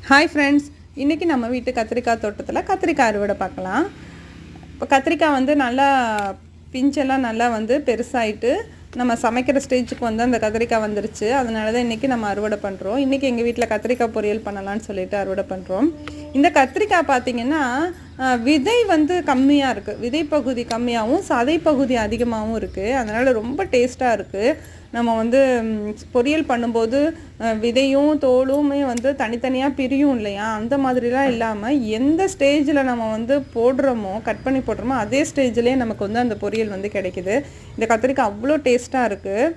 Hi friends, இன்றைக்கி நம்ம வீட்டு கத்திரிக்காய் தோட்டத்தில் கத்திரிக்காய் அறுவடை பார்க்கலாம். இப்போ கத்திரிக்காய் வந்து நல்லா பிஞ்செல்லாம் நல்லா வந்து பெருசாகிட்டு நம்ம சமைக்கிற ஸ்டேஜுக்கு வந்து அந்த கத்திரிக்காய் வந்துருச்சு. அதனால தான் இன்றைக்கி நம்ம அறுவடை பண்ணுறோம். இன்றைக்கி எங்கள் வீட்டில் கத்திரிக்காய் பொரியல் பண்ணலான்னு சொல்லிட்டு அறுவடை பண்ணுறோம். இந்த கத்திரிக்காய் பார்த்திங்கன்னா விதை வந்து கம்மியாக இருக்குது, விதை பகுதி கம்மியாகவும் சதை பகுதி அதிகமாகவும் இருக்குது. அதனால் ரொம்ப டேஸ்ட்டாக இருக்குது. நம்ம வந்து பொரியல் பண்ணும்போது விதையும் தோலுமே வந்து தனித்தனியாக பிரியும் இல்லையா, அந்த மாதிரிலாம் இல்லாமல் எந்த ஸ்டேஜில் நம்ம வந்து போடுறோமோ, கட் பண்ணி போடுறோமோ அதே ஸ்டேஜ்லேயே நமக்கு வந்து அந்த பொரியல் வந்து கிடைக்கிது. இந்த கத்திரிக்காய் அவ்வளோ டேஸ்ட்டாக இருக்குது.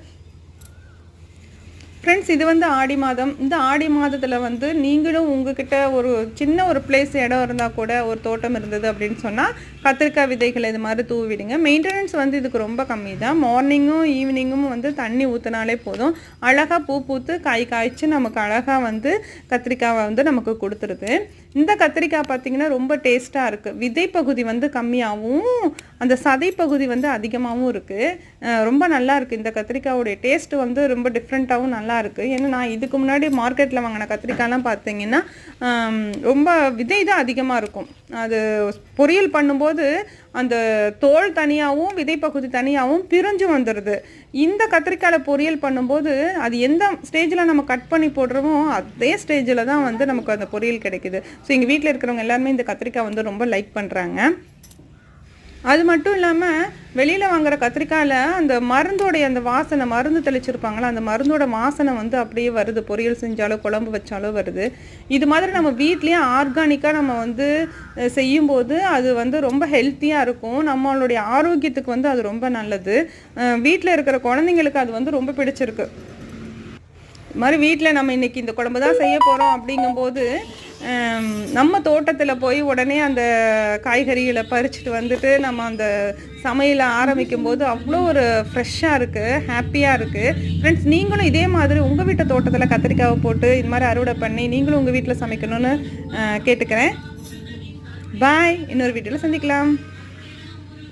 ஃப்ரெண்ட்ஸ், இது வந்து ஆடி மாதம். இந்த ஆடி மாதத்தில் வந்து நீங்களும் உங்ககிட்ட ஒரு சின்ன ஒரு பிளேஸ் இடம் இருந்தால் கூட, ஒரு தோட்டம் இருந்தது அப்படின்னு சொன்னால் கத்திரிக்காய் விதைகளை இது மாதிரி தூவிடுங்க. மெயின்டெனன்ஸ் வந்து இதுக்கு ரொம்ப கம்மி தான். மார்னிங்கும் ஈவினிங்கும் வந்து தண்ணி ஊற்றினாலே போதும். அழகாக பூ பூத்து காய் காய்ச்சி நமக்கு அழகாக வந்து கத்திரிக்காவை வந்து நமக்கு கொடுத்துருது. இந்த கத்திரிக்காய் பார்த்திங்கன்னா ரொம்ப டேஸ்ட்டாக இருக்குது. விதை பகுதி வந்து கம்மியாகவும் அந்த சதை பகுதி வந்து அதிகமாகவும் இருக்குது. ரொம்ப நல்லா இருக்குது. இந்த கத்திரிக்காயோடைய டேஸ்ட்டு வந்து ரொம்ப டிஃப்ரெண்ட்டாகவும் நல்லா இருக்குது. ஏன்னா நான் இதுக்கு முன்னாடி மார்க்கெட்டில் வாங்கின கத்திரிக்காய்லாம் பார்த்தீங்கன்னா ரொம்ப விதை தான் அதிகமாக இருக்கும். அது பொரியல் பண்ணும்போது அந்த தோல் தனியாகவும் விதை பகுதி தனியாகவும் பிரிஞ்சு வந்துடுது. இந்த கத்திரிக்காயில் பொரியல் பண்ணும்போது அது எந்த ஸ்டேஜில் நம்ம கட் பண்ணி போடுறோமோ அதே ஸ்டேஜில் தான் வந்து நமக்கு அந்த பொரியல் கிடைக்குது. ஸோ எங்கள் வீட்டில் இருக்கிறவங்க எல்லாருமே இந்த கத்திரிக்காய் வந்து ரொம்ப லைக் பண்ணுறாங்க. அது மட்டும் இல்லாமல் வெளியில் வாங்குகிற கத்திரிக்காயில் அந்த மருந்தோடைய அந்த வாசனை, மருந்து தெளிச்சிருப்பாங்களா, அந்த மருந்தோட வாசனை வந்து அப்படியே வருது. பொரியல் செஞ்சாலோ குழம்பு வச்சாலோ வருது. இது மாதிரி நம்ம வீட்லேயே ஆர்கானிக்காக நம்ம வந்து செய்யும்போது அது வந்து ரொம்ப ஹெல்த்தியாக இருக்கும். நம்மளுடைய ஆரோக்கியத்துக்கு வந்து அது ரொம்ப நல்லது. வீட்டில் இருக்கிற குழந்தைங்களுக்கு அது வந்து ரொம்ப பிடிச்சிருக்கு. இது மாதிரி வீட்டில் நம்ம இன்றைக்கி இந்த குழம்பு தான் செய்ய போகிறோம் அப்படிங்கும்போது நம்ம தோட்டத்தில் போய் உடனே அந்த காய்கறிகளை பறிச்சுட்டு வந்துட்டு நம்ம அந்த சமையலை ஆரம்பிக்கும் போது அவ்வளோ ஒரு ஃப்ரெஷ்ஷாக இருக்குது, ஹாப்பியாக இருக்குது. ஃப்ரெண்ட்ஸ், நீங்களும் இதே மாதிரி உங்கள் வீட்டு தோட்டத்தில் கத்திரிக்காவை போட்டு இது மாதிரி அறுவடை பண்ணி நீங்களும் உங்கள் வீட்டில் சமைக்கணும்னு கேட்டுக்கிறேன். பாய். இன்னொரு வீட்டில் சந்திக்கலாம்.